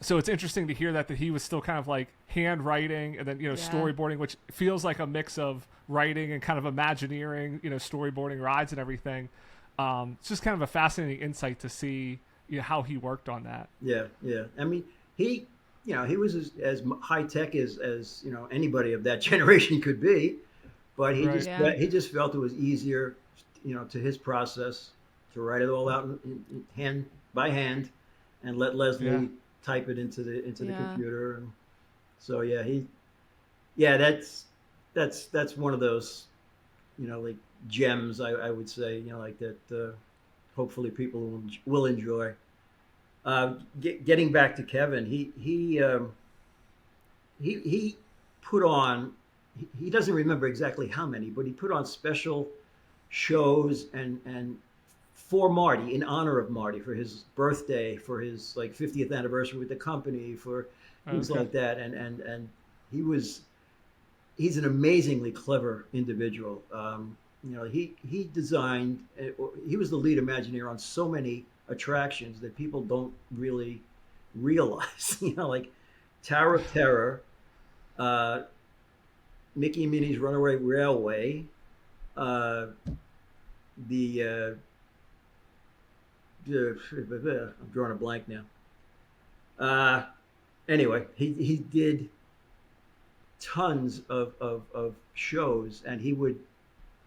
[SPEAKER 2] So it's interesting to hear that he was still kind of like handwriting and then storyboarding, which feels like a mix of writing and kind of imagineering, storyboarding rides and everything. It's just kind of a fascinating insight to see how he worked on that.
[SPEAKER 3] Yeah. I mean, he was as high tech as anybody of that generation could be, but he just felt it was easier, to his process to write it all out in hand by hand, and let Leslie type it into the computer. And so that's one of those like gems, I would say, like that hopefully people will enjoy. Getting back to Kevin, he put on, he doesn't remember exactly how many, but he put on special shows and for Marty, in honor of Marty, for his birthday, for his like 50th anniversary with the company, for things like that. And he's an amazingly clever individual. He designed, he was the lead Imagineer on so many attractions that people don't really realize, like Tower of Terror, Mickey and Minnie's Runaway Railway, I'm drawing a blank now. Anyway, he did tons of shows, and he would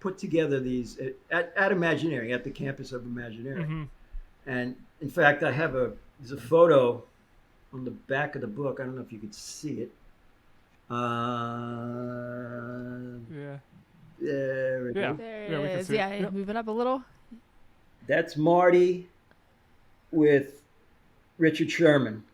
[SPEAKER 3] put together these at Imagineering, at the campus of Imagineering.
[SPEAKER 2] Mm-hmm.
[SPEAKER 3] And in fact, there's a photo on the back of the book. I don't know if you could see it.
[SPEAKER 2] Yeah.
[SPEAKER 3] There it
[SPEAKER 2] Yeah.
[SPEAKER 3] is.
[SPEAKER 1] There
[SPEAKER 2] Yeah, we
[SPEAKER 1] it
[SPEAKER 2] can
[SPEAKER 1] is.
[SPEAKER 2] see it.
[SPEAKER 1] Yeah,
[SPEAKER 2] Yep.
[SPEAKER 1] move it up a little.
[SPEAKER 3] That's Marty with Richard Sherman.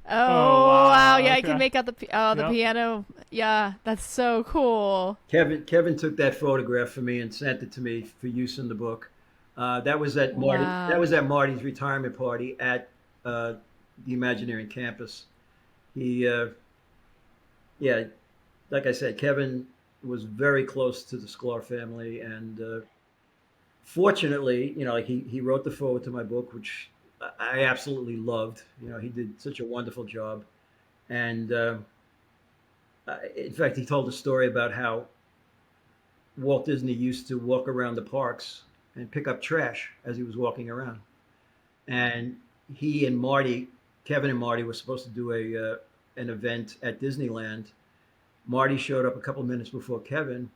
[SPEAKER 1] Oh,
[SPEAKER 2] wow,
[SPEAKER 1] wow. Yeah, I
[SPEAKER 2] okay.
[SPEAKER 1] can make out the
[SPEAKER 2] Yep.
[SPEAKER 1] piano. Yeah, that's so cool.
[SPEAKER 3] Kevin took that photograph for me and sent it to me for use in the book. That was at Marty.
[SPEAKER 1] Wow.
[SPEAKER 3] That was at Marty's retirement party at the Imagineering campus. He, yeah, like I said, Kevin was very close to the Sklar family, and fortunately, like he wrote the foreword to my book, which I absolutely loved. He did such a wonderful job, and in fact, he told a story about how Walt Disney used to walk around the parks and pick up trash as he was walking around. And he and Marty, Kevin and Marty, were supposed to do an event at Disneyland. Marty showed up a couple of minutes before Kevin,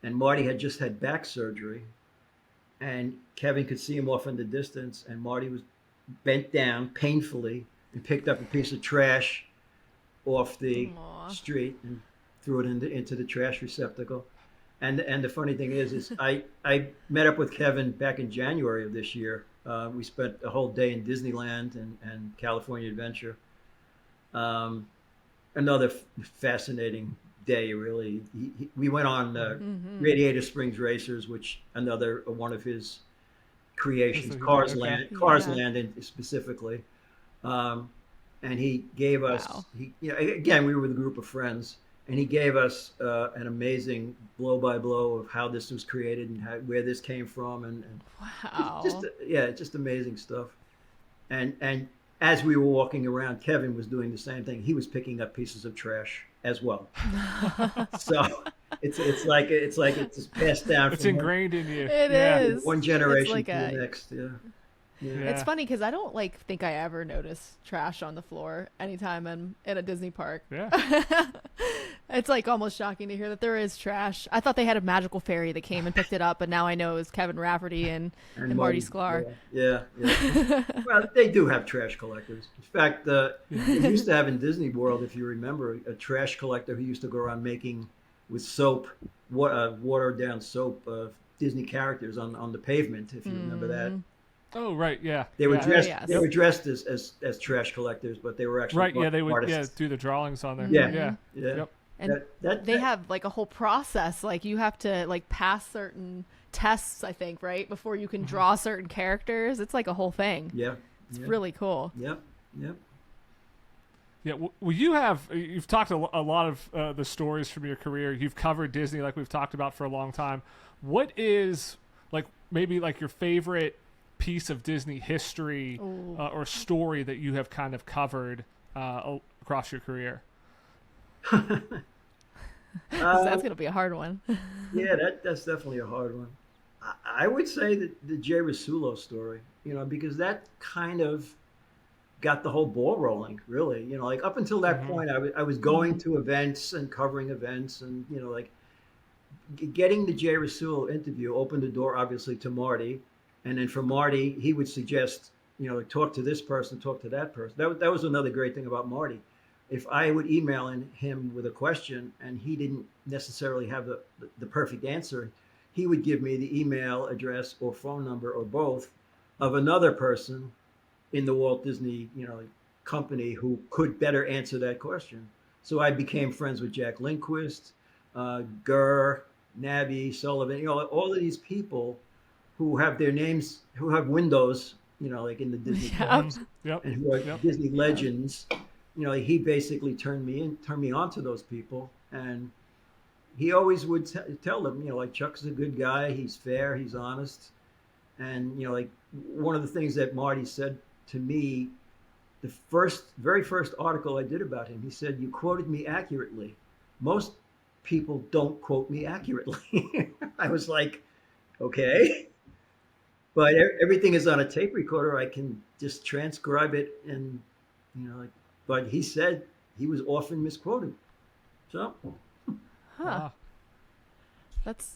[SPEAKER 3] and Marty had just had back surgery. And Kevin could see him off in the distance, and Marty was bent down painfully and picked up a piece of trash off the
[SPEAKER 1] Aw.
[SPEAKER 3] street and threw it into the trash receptacle. And the funny thing is I met up with Kevin back in January of this year. We spent a whole day in Disneyland and California Adventure. Another fascinating day, really. We went on Radiator Springs Racers, which another one of his creations, Cars
[SPEAKER 2] Okay.
[SPEAKER 3] Land, Cars Land specifically. And he gave us,
[SPEAKER 1] Wow.
[SPEAKER 3] again, we were with a group of friends, and he gave us an amazing blow by blow of how this was created and where this came from, and
[SPEAKER 1] Wow.
[SPEAKER 3] just amazing stuff. And as we were walking around, Kevin was doing the same thing. He was picking up pieces of trash as well. So it's like it's passed down.
[SPEAKER 2] It's
[SPEAKER 3] from
[SPEAKER 2] ingrained in you.
[SPEAKER 1] It
[SPEAKER 2] Yeah.
[SPEAKER 1] is.
[SPEAKER 3] one generation
[SPEAKER 1] like
[SPEAKER 3] to the next. Yeah.
[SPEAKER 2] Yeah.
[SPEAKER 1] It's funny because I don't think I ever notice trash on the floor anytime I'm in a Disney park.
[SPEAKER 2] Yeah.
[SPEAKER 1] It's like almost shocking to hear that there is trash. I thought they had a magical fairy that came and picked it up, but now I know it was Kevin Rafferty and Marty Sklar.
[SPEAKER 3] Yeah. Well, they do have trash collectors. In fact, they used to have in Disney World, if you remember, a trash collector who used to go around making with soap, watered down soap, Disney characters on the pavement. If you remember that.
[SPEAKER 2] Oh, right. Yeah.
[SPEAKER 3] They were
[SPEAKER 2] Yeah.
[SPEAKER 3] dressed.
[SPEAKER 1] yes.
[SPEAKER 3] They were dressed as trash collectors, but they were actually
[SPEAKER 2] Right. Yeah. They would.
[SPEAKER 3] artists.
[SPEAKER 2] Do the drawings on there.
[SPEAKER 3] Yeah.
[SPEAKER 2] Yeah. Yep.
[SPEAKER 1] And
[SPEAKER 3] That
[SPEAKER 1] they have like a whole process. Like you have to like pass certain tests, I think, right? Before you can draw certain characters. It's like a whole thing.
[SPEAKER 3] Yeah.
[SPEAKER 1] It's really cool.
[SPEAKER 3] Yep.
[SPEAKER 2] Yeah, well, you've talked a lot of the stories from your career. You've covered Disney like we've talked about for a long time. What is maybe your favorite piece of Disney history or story that you have kind of covered across your career?
[SPEAKER 1] That's gonna be a hard one.
[SPEAKER 3] Yeah, that's definitely a hard one. I would say that the Jay Rasulo story, because that kind of got the whole ball rolling, really. Up until that point, I was going to events and covering events, and getting the Jay Rasulo interview opened the door, obviously, to Marty, and then for Marty, he would suggest, talk to this person, talk to that person. That was another great thing about Marty. If I would email him with a question and he didn't necessarily have the perfect answer, he would give me the email address or phone number or both of another person in the Walt Disney, company who could better answer that question. So I became friends with Jack Lindquist, Gurr, Nabby, Sullivan, all of these people who have their names, who have windows, like in the Disney parks,
[SPEAKER 2] Yep.
[SPEAKER 3] and who are Disney legends. He basically turned me on to those people, and he always would tell them, Chuck's a good guy, he's fair, he's honest, and one of the things that Marty said to me, the very first article I did about him, he said, "You quoted me accurately. Most people don't quote me accurately." I was like, okay, but everything is on a tape recorder. I can just transcribe it, and but he said he was often misquoted. So,
[SPEAKER 1] Huh. That's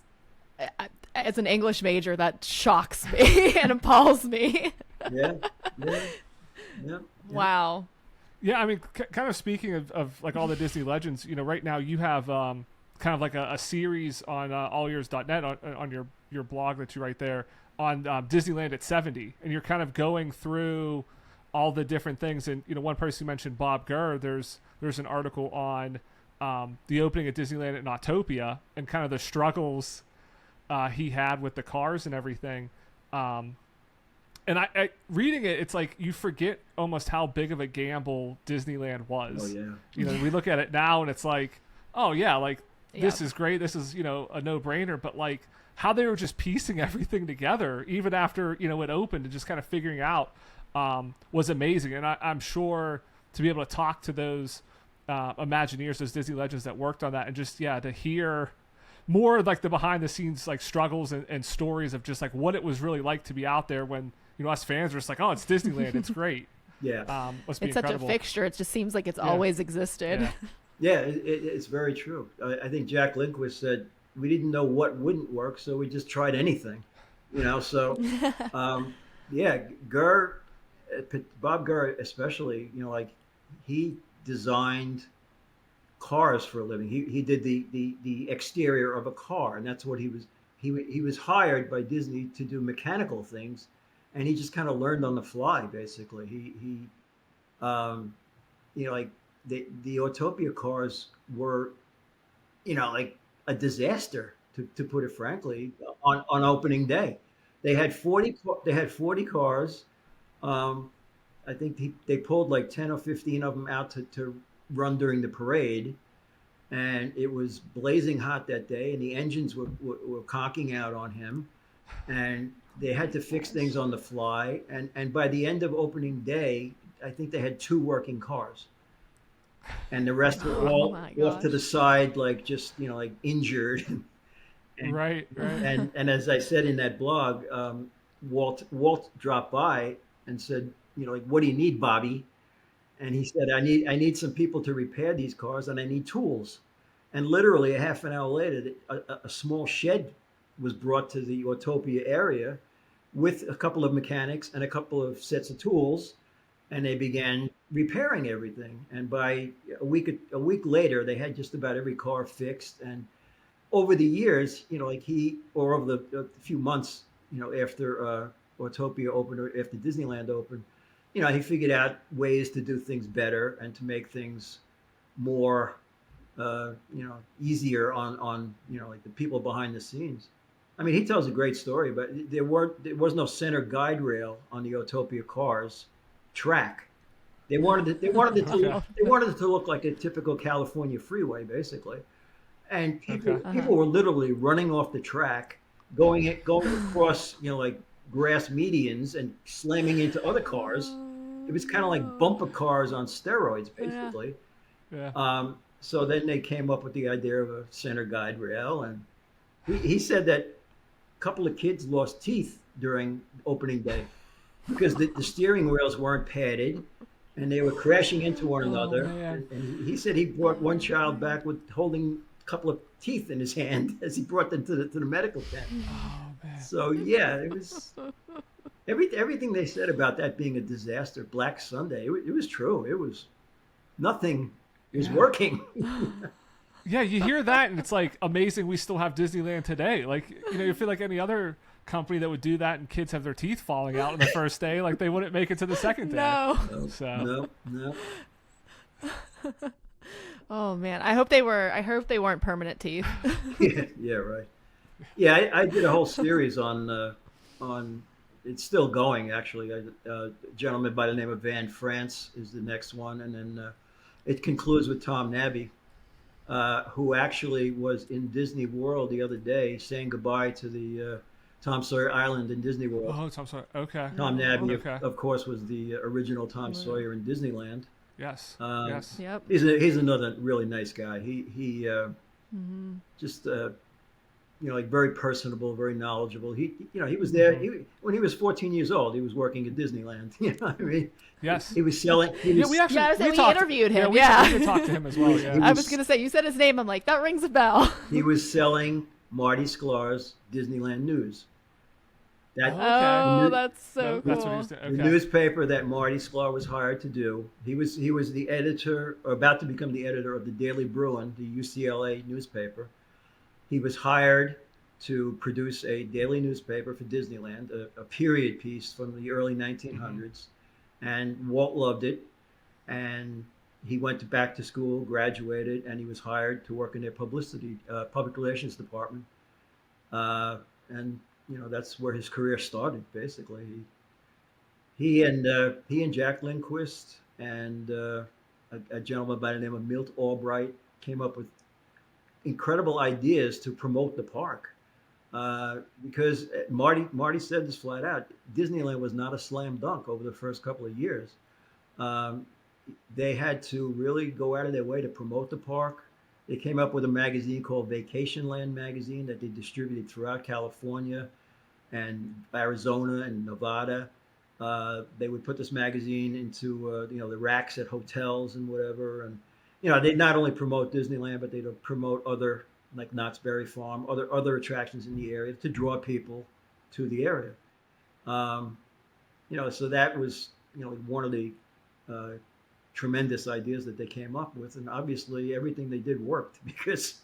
[SPEAKER 1] as an English major, that shocks me and appalls me.
[SPEAKER 3] Yeah, yeah, yeah.
[SPEAKER 1] Wow.
[SPEAKER 2] Yeah, I mean, kind of speaking of like all the Disney legends, right now you have kind of like a series on allears.net on your blog that you write there on Disneyland at 70, and you're kind of going through all the different things. And one person who mentioned Bob Gurr. There's an article on the opening at Disneyland at Autopia and kind of the struggles he had with the cars and everything. And I reading it, it's like you forget almost how big of a gamble Disneyland was.
[SPEAKER 3] Oh yeah.
[SPEAKER 2] We look at it now and it's like, oh yeah, like this is great. This is, a no-brainer. But like how they were just piecing everything together, even after, it opened, and just kind of figuring out was amazing. And I'm sure to be able to talk to those Imagineers, those Disney legends that worked on that, and just, to hear more like the behind the scenes like struggles and stories of just like what it was really like to be out there when, us fans were just like, oh, it's Disneyland. It's great.
[SPEAKER 3] Yeah.
[SPEAKER 2] Must be
[SPEAKER 1] It's
[SPEAKER 2] incredible.
[SPEAKER 1] such a fixture. It just seems like it's always existed.
[SPEAKER 2] Yeah.
[SPEAKER 3] Yeah, it's very true. I think Jack Lindquist said, we didn't know what wouldn't work, so we just tried anything. So, Gurr, Bob Gurr especially, like he designed cars for a living. He did the exterior of a car, and that's what he was hired by Disney to do mechanical things, and he just kind of learned on the fly. Basically, he like the Autopia cars were, like a disaster to put it frankly. On opening day, they had 40 cars. I think they pulled like 10 or 15 of them out to run during the parade, and it was blazing hot that day, and the engines were conking out on him, and they had to fix things on the fly, and by the end of opening day, I think they had 2 working cars, and the rest were all off to the side, like just like injured. And,
[SPEAKER 2] right.
[SPEAKER 3] And as I said in that blog, Walt dropped by and said, like, what do you need, Bobby? And he said, I need some people to repair these cars, and I need tools. And literally a half an hour later, a small shed was brought to the Autopia area with a couple of mechanics and a couple of sets of tools, and they began repairing everything. And by a week later, they had just about every car fixed. And over the years, over the few months, after Autopia opened or after Disneyland opened, he figured out ways to do things better and to make things more, easier on like the people behind the scenes. I mean, he tells a great story, but there was no center guide rail on the Autopia cars track. They wanted it to look like a typical California freeway, basically. And people were literally running off the track, going across, like grass medians and slamming into other cars. It was kind of like bumper cars on steroids, basically.
[SPEAKER 2] Yeah.
[SPEAKER 3] So then they came up with the idea of a center guide rail, and he said that a couple of kids lost teeth during opening day because the steering wheels weren't padded, and they were crashing into one another. And he said he brought one child back with holding a couple of teeth in his hand as he brought them to the medical tent.
[SPEAKER 2] Oh, man.
[SPEAKER 3] So it was everything they said about that being a disaster, Black Sunday. It was true. It was nothing. It was working.
[SPEAKER 2] Yeah, you hear that, and it's like amazing. We still have Disneyland today. Like you feel like any other company that would do that, and kids have their teeth falling out on the first day, like they wouldn't make it to the second day.
[SPEAKER 1] No.
[SPEAKER 3] No.
[SPEAKER 1] Oh man, I hope they weren't permanent teeth.
[SPEAKER 3] Yeah, right. Yeah, I did a whole series on. It's still going, actually. A gentleman by the name of Van France is the next one, and then it concludes with Tom Nabby, who actually was in Disney World the other day, saying goodbye to the Tom Sawyer Island in Disney World.
[SPEAKER 2] Oh, Tom Sawyer. Okay.
[SPEAKER 3] Tom Nabby, of course, was the original Tom Sawyer in Disneyland.
[SPEAKER 2] Yes.
[SPEAKER 1] Yes. Yep.
[SPEAKER 3] He's another really nice guy. He just like very personable, very knowledgeable. He was there when he was 14 years old. He was working at Disneyland. What I mean?
[SPEAKER 2] Yes.
[SPEAKER 3] He was selling.
[SPEAKER 2] We
[SPEAKER 1] interviewed him.
[SPEAKER 2] We did talk to him as well. Yeah.
[SPEAKER 1] I was gonna say, you said his name. I'm like, that rings a bell.
[SPEAKER 3] He was selling Marty Sklar's Disneyland News. That
[SPEAKER 2] Oh,
[SPEAKER 3] the,
[SPEAKER 1] Oh,
[SPEAKER 3] new,
[SPEAKER 1] that's so
[SPEAKER 2] that's what he
[SPEAKER 1] cool.
[SPEAKER 2] was doing.
[SPEAKER 3] the
[SPEAKER 2] Okay.
[SPEAKER 3] newspaper that Marty Sklar was hired to do. He was the editor, or about to become the editor of the Daily Bruin, the UCLA newspaper. He was hired to produce a daily newspaper for Disneyland, a period piece from the early
[SPEAKER 2] Mm-hmm.
[SPEAKER 3] 1900s, and Walt loved it. And he went back to school, graduated, and he was hired to work in their public relations department. And that's where his career started. Basically, he and Jack Lindquist and a gentleman by the name of Milt Albright came up with incredible ideas to promote the park. Because Marty said this flat out, Disneyland was not a slam dunk over the first couple of years. Um, they had to really go out of their way to promote the park. They came up with a magazine called Vacation Land magazine that they distributed throughout California and Arizona and Nevada. They would put this magazine into the racks at hotels and whatever, and they'd not only promote Disneyland, but they'd promote other, like Knott's Berry Farm, other attractions in the area to draw people to the area. Um, so that was one of the uh, tremendous ideas that they came up with, and obviously everything they did worked because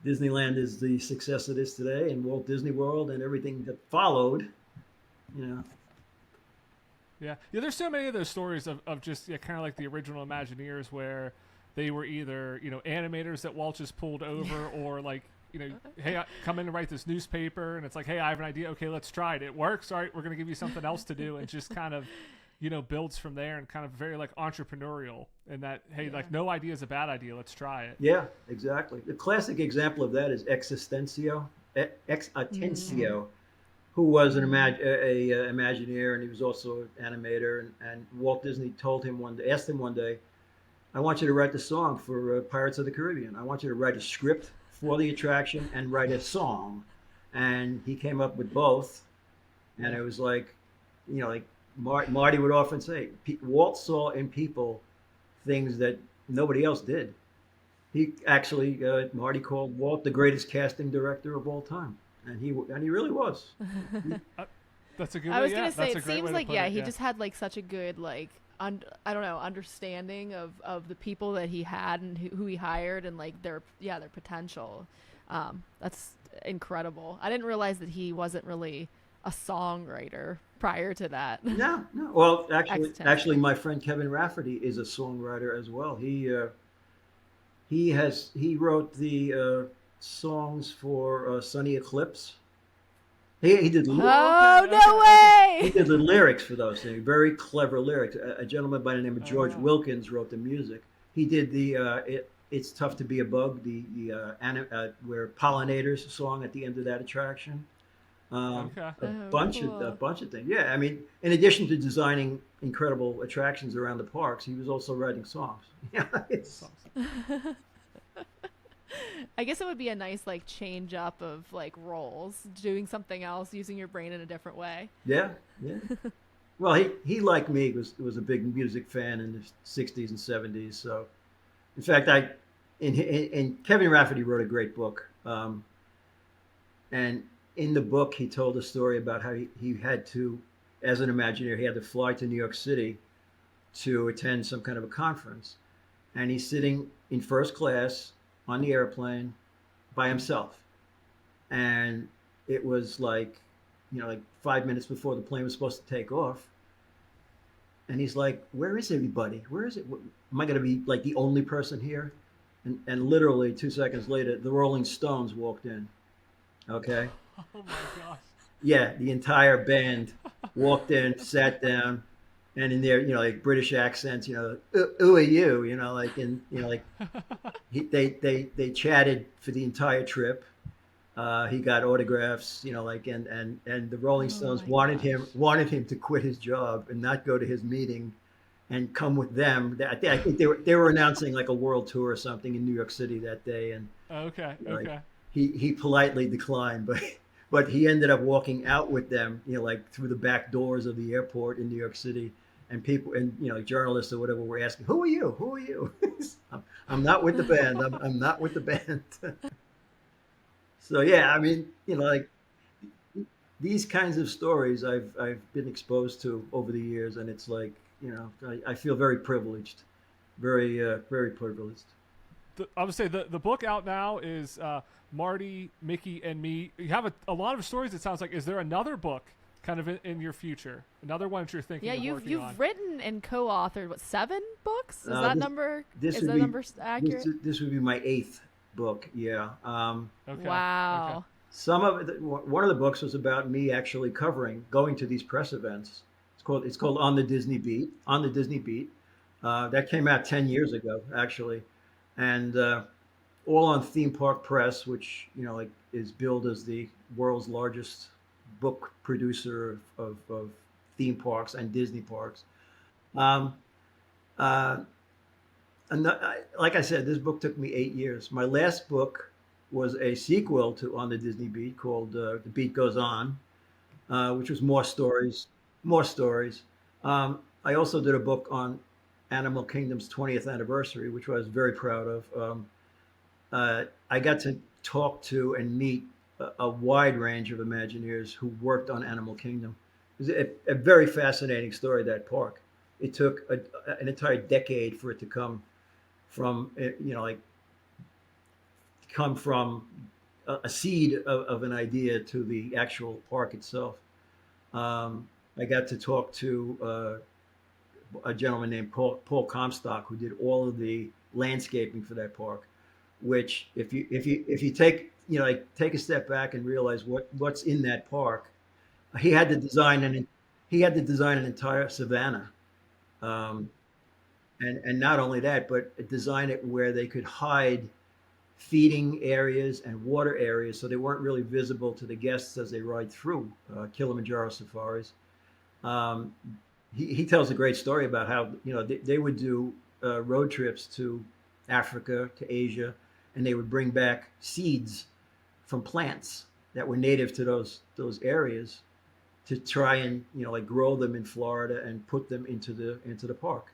[SPEAKER 3] Disneyland is the success it is today, and Walt Disney World and everything that followed. You know,
[SPEAKER 2] Yeah, yeah. There's so many of those stories of just kind of like the original Imagineers where they were either animators that Walt just pulled over, or like hey, come in and write this newspaper, and it's like, hey, I have an idea. Okay, let's try it. It works. All right, we're gonna give you something else to do, and just kind of builds from there, and kind of very like entrepreneurial. And that hey, like no idea is a bad idea. Let's try it.
[SPEAKER 3] yeah, exactly. The classic example of that is Ex
[SPEAKER 1] Mm-hmm.
[SPEAKER 3] Atencio, who was a Imagineer, and he was also an animator. And Walt Disney asked him one day, "I want you to write the song for Pirates of the Caribbean. I want you to write a script for the attraction and write a song." And he came up with both, and
[SPEAKER 2] Yeah.
[SPEAKER 3] it was like, like Marty would often say, Walt saw in people things that nobody else did. He actually, Marty called Walt the greatest casting director of all time, and he really was.
[SPEAKER 2] Uh, that's a good
[SPEAKER 1] I
[SPEAKER 2] way.
[SPEAKER 1] was
[SPEAKER 2] Yeah,
[SPEAKER 1] gonna say
[SPEAKER 2] that's a
[SPEAKER 1] it
[SPEAKER 2] great
[SPEAKER 1] seems
[SPEAKER 2] way to
[SPEAKER 1] like
[SPEAKER 2] put it.
[SPEAKER 1] he
[SPEAKER 2] Yeah.
[SPEAKER 1] just had like such a good like I don't know understanding of the people that he had and who he hired and like their potential. That's incredible. I didn't realize that he wasn't really a songwriter prior to that.
[SPEAKER 3] No, no. Well, actually,
[SPEAKER 1] Extensive.
[SPEAKER 3] my friend Kevin Rafferty is a songwriter as well. He wrote the songs for Sunny Eclipse. He did
[SPEAKER 2] Oh,
[SPEAKER 1] Oh
[SPEAKER 2] okay,
[SPEAKER 1] no
[SPEAKER 2] okay, okay.
[SPEAKER 3] he
[SPEAKER 1] way!
[SPEAKER 3] did the lyrics for those things. Very clever lyrics. A gentleman by the name of
[SPEAKER 2] Oh
[SPEAKER 3] George
[SPEAKER 2] wow.
[SPEAKER 3] Wilkins wrote the music. He did the "It's Tough to Be a Bug," where pollinators song at the end of that attraction. Um,
[SPEAKER 2] Okay.
[SPEAKER 1] Oh,
[SPEAKER 3] a
[SPEAKER 1] cool.
[SPEAKER 3] bunch of things. Yeah, I mean, in addition to designing incredible attractions around the parks, he was also writing songs. Yeah,
[SPEAKER 2] That's
[SPEAKER 3] it's
[SPEAKER 2] awesome.
[SPEAKER 1] I guess it would be a nice like change up of like roles, doing something else, using your brain in a different way.
[SPEAKER 3] yeah, yeah. Well, he like me was a big music fan in the '60s and '70s. So, in fact, and Kevin Rafferty wrote a great book. And in the book, he told a story about how he had to, as an Imagineer, he had to fly to New York City to attend some kind of a conference, and he's sitting in first class on the airplane by himself, and it was like, like 5 minutes before the plane was supposed to take off, and he's like, "Where is everybody? Where is it? Am I going to be like the only person here?" And literally 2 seconds later, the Rolling Stones walked in. Okay,
[SPEAKER 2] Oh my gosh.
[SPEAKER 3] yeah, the entire band walked in, sat down, and in their like British accents, who are you? Like, and like they chatted for the entire trip. He got autographs, like, and the Rolling
[SPEAKER 1] Oh
[SPEAKER 3] Stones
[SPEAKER 1] my
[SPEAKER 3] wanted
[SPEAKER 1] gosh.
[SPEAKER 3] him to quit his job and not go to his meeting and come with them. I think they were announcing like a world tour or something in New York City that day, and
[SPEAKER 2] Okay.
[SPEAKER 3] like
[SPEAKER 2] Okay.
[SPEAKER 3] he politely declined, but he ended up walking out with them, like through the back doors of the airport in New York City, and people and journalists or whatever were asking, "Who are you? Who are you?" I'm not with the band. I'm not with the band. So yeah, I mean, like these kinds of stories I've been exposed to over the years, and it's like, I feel very privileged, very privileged.
[SPEAKER 2] I would say the book out now is Marty, Mickey, and Me. You have a lot of stories. It sounds like. Is there another book kind of in your future? Another one that you're thinking
[SPEAKER 1] Yeah,
[SPEAKER 2] of working on?
[SPEAKER 1] you've written and co-authored what, 7 books? Is
[SPEAKER 3] Uh,
[SPEAKER 1] that
[SPEAKER 3] this,
[SPEAKER 1] number
[SPEAKER 3] this
[SPEAKER 1] is
[SPEAKER 3] would
[SPEAKER 1] that
[SPEAKER 3] be
[SPEAKER 1] number accurate?
[SPEAKER 3] this would be my eighth book. Yeah.
[SPEAKER 2] Okay. Okay.
[SPEAKER 1] Wow.
[SPEAKER 3] Some of it, one of the books was about me actually going to these press events. It's called On the Disney Beat. On the Disney Beat. That came out 10 years ago, actually, and all on Theme Park Press, which like is billed as the world's largest book producer of theme parks and Disney parks. Um, uh, and like I said, this book took me 8 years. My last book was a sequel to On the Disney Beat called The Beat Goes On, which was more stories, more stories. I also did a book on Animal Kingdom's 20th anniversary, which I was very proud of. I got to talk to and meet a wide range of Imagineers who worked on Animal Kingdom. It was a very fascinating story, that park. It took an entire decade for it to come from, like come from a seed of an idea to the actual park itself. I got to talk to a gentleman named Paul Comstock, who did all of the landscaping for that park. Which, if you take like take a step back and realize what's in that park, he had to design an he had to design an entire savanna, um, and not only that, but design it where they could hide feeding areas and water areas so they weren't really visible to the guests as they ride through Kilimanjaro safaris. Um, he tells a great story about how they would do road trips to Africa, to Asia, and they would bring back seeds from plants that were native to those areas to try and like grow them in Florida and put them into the park.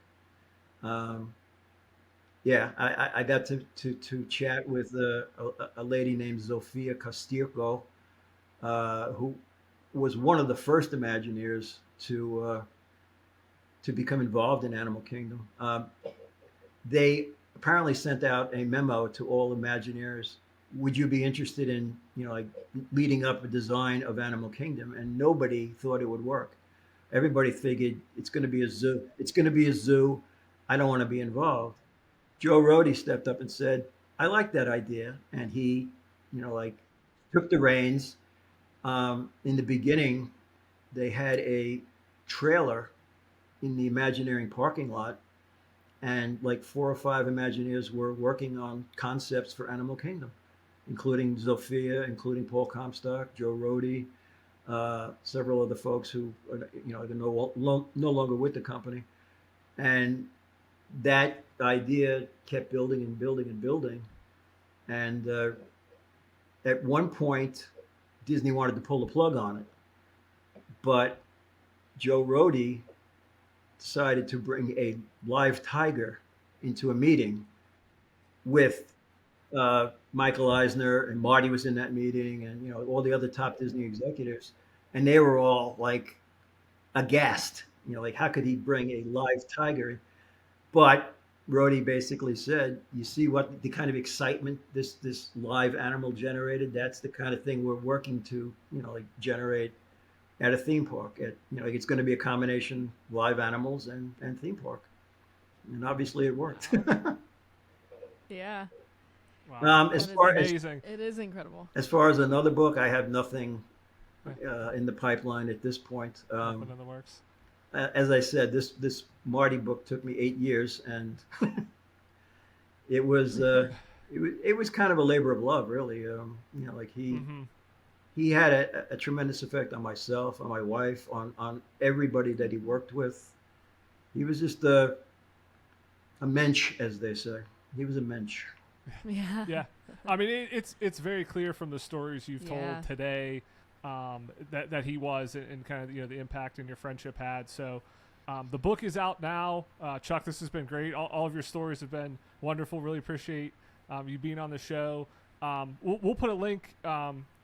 [SPEAKER 3] Um, yeah, I got to chat with a lady named Zofia Castirco, who was one of the first Imagineers to become involved in Animal Kingdom. They apparently sent out a memo to all Imagineers. Would you be interested in, like leading up a design of Animal Kingdom? And nobody thought it would work. Everybody figured it's going to be a zoo. It's going to be a zoo. I don't want to be involved. Joe Rohde stepped up and said, "I like that idea," and he, like took the reins. In the beginning, they had a trailer in the Imagineering parking lot, and like 4 or 5 Imagineers were working on concepts for Animal Kingdom, including Zofia, including Paul Comstock, Joe Rohde, several other folks who are, are no longer with the company. And that idea kept building and building and building. And at one point, Disney wanted to pull the plug on it, but Joe Rohde decided to bring a live tiger into a meeting with Michael Eisner, and Marty was in that meeting, and all the other top Disney executives, and they were all like aghast. Like how could he bring a live tiger? But Rohde basically said, "You see what the kind of excitement this live animal generated? That's the kind of thing we're working to, like generate at a theme park. Like it's going to be a combination live animals and theme park, and obviously it worked."
[SPEAKER 1] Yeah.
[SPEAKER 2] Wow.
[SPEAKER 3] As
[SPEAKER 1] That is
[SPEAKER 3] far
[SPEAKER 2] Amazing.
[SPEAKER 1] It is incredible.
[SPEAKER 3] as far as another book, I have nothing in the pipeline at this point.
[SPEAKER 2] Nothing in the works.
[SPEAKER 3] As I said, this Marty book took me 8 years, and it was it was kind of a labor of love, really. Like
[SPEAKER 2] Mm-hmm.
[SPEAKER 3] he had a tremendous effect on myself, on my wife, on everybody that he worked with. He was just a mensch, as they say. He was a mensch.
[SPEAKER 1] Yeah.
[SPEAKER 2] Yeah, I mean it's very clear from the stories you've
[SPEAKER 1] Yeah.
[SPEAKER 2] told today that he was, and kind of the impact and your friendship had. So the book is out now. Chuck, this has been great. All of your stories have been wonderful. Really appreciate you being on the show. we'll put a link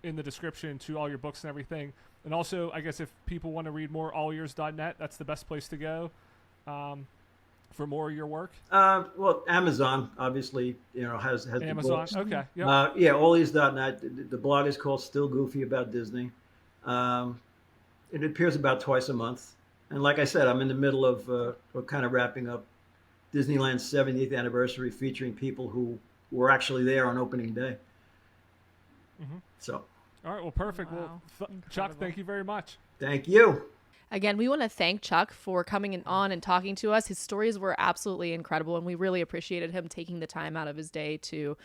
[SPEAKER 2] in the description to all your books and everything. And also, I guess if people want to read more, allears.net, that's the best place to go for more of your work.
[SPEAKER 3] Well, Amazon obviously, has
[SPEAKER 2] Amazon.
[SPEAKER 3] the books.
[SPEAKER 2] Okay. Yep.
[SPEAKER 3] Yeah, allears.net. The blog is called Still Goofy About Disney. It appears about twice a month. And like I said, I'm in the middle of kind of wrapping up Disneyland's 70th anniversary, featuring people who were actually there on opening day.
[SPEAKER 2] Mm-hmm.
[SPEAKER 3] So.
[SPEAKER 2] All right. Well, perfect.
[SPEAKER 1] Wow.
[SPEAKER 2] Well, Chuck, thank you very much.
[SPEAKER 3] Thank you.
[SPEAKER 1] Again, we want to thank Chuck for coming on and talking to us. His stories were absolutely incredible, and we really appreciated him taking the time out of his day to,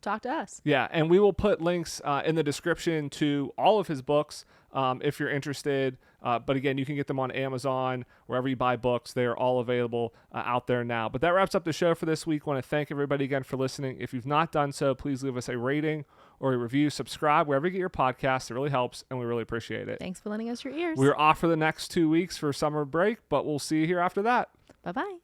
[SPEAKER 1] talk to us.
[SPEAKER 2] Yeah, and we will put links in the description to all of his books if you're interested. But again, you can get them on Amazon, wherever you buy books. They are all available out there now. But that wraps up the show for this week. I want to thank everybody again for listening. If you've not done so, please leave us a rating or a review. Subscribe wherever you get your podcasts. It really helps, and we really appreciate it.
[SPEAKER 1] Thanks for lending us your ears.
[SPEAKER 2] We're off for the next 2 weeks for summer break, but we'll see you here after that.
[SPEAKER 1] Bye-bye.